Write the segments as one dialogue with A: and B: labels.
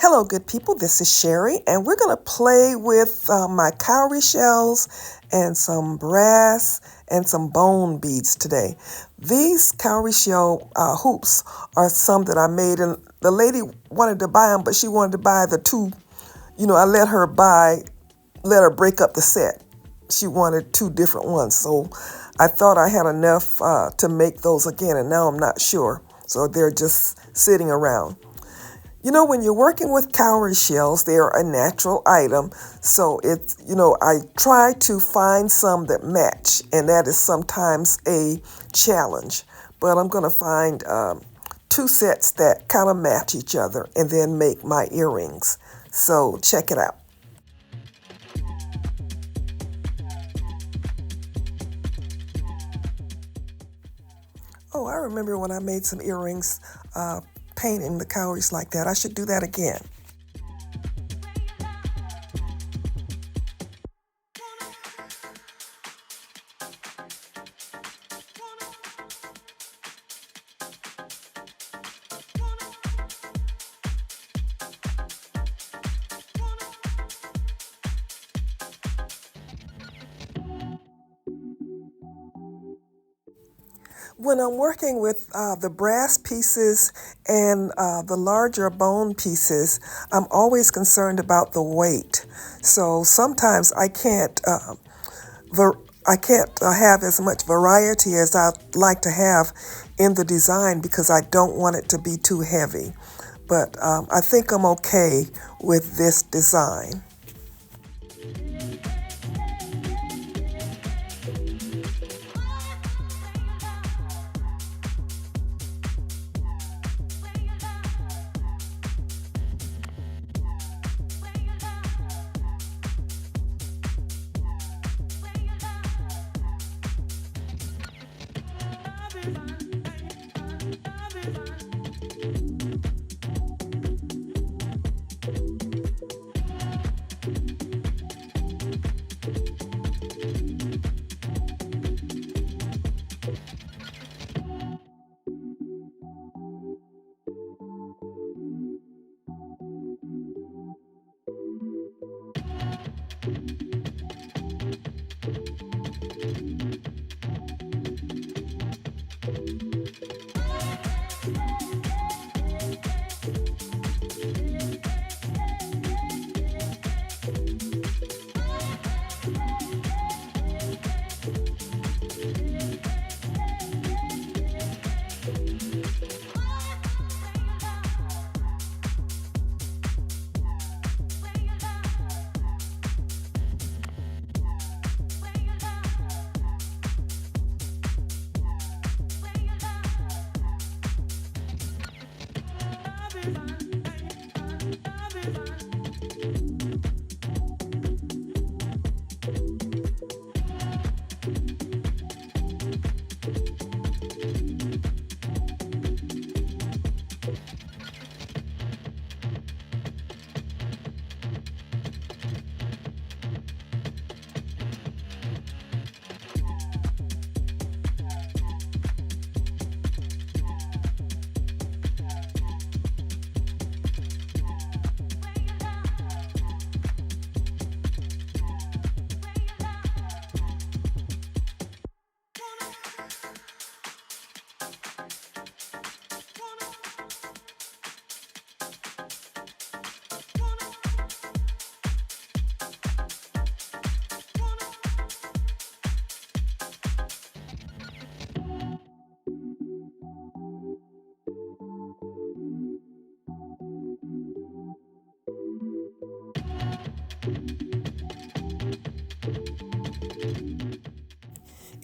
A: Hello, good people. This is Sherry, and we're going to play with my cowrie shells and some brass and some bone beads today. These cowrie shell hoops are some that I made, and the lady wanted to buy them, but she wanted to buy the two. I let her break up the set. She wanted two different ones, so I thought I had enough to make those again, and now I'm not sure. So they're just sitting around. When you're working with cowrie shells, they're a natural item. So I try to find some that match, and that is sometimes a challenge. But I'm going to find two sets that kind of match each other and then make my earrings. So check it out. Oh, I remember when I made some earrings painting the cowries like that. I should do that again. When I'm working with the brass pieces and the larger bone pieces, I'm always concerned about the weight. So sometimes I can't have as much variety as I'd like to have in the design because I don't want it to be too heavy. But I think I'm okay with this design.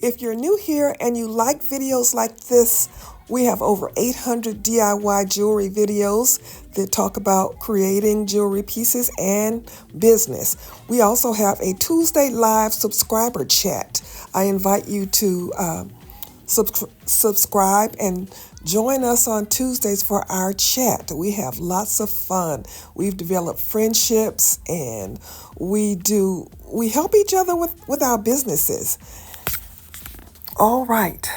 A: If you're new here and you like videos like this, we have over 800 DIY jewelry videos that talk about creating jewelry pieces and business. We also have a Tuesday live subscriber chat. I invite you to subscribe and join us on Tuesdays for our chat. We have lots of fun. We've developed friendships, and we help each other with our businesses. All right.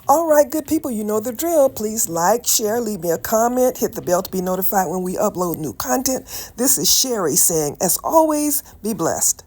A: All right, good people, you know the drill. Please like, share, leave me a comment, hit the bell to be notified when we upload new content. This is Sherry saying, as always, be blessed.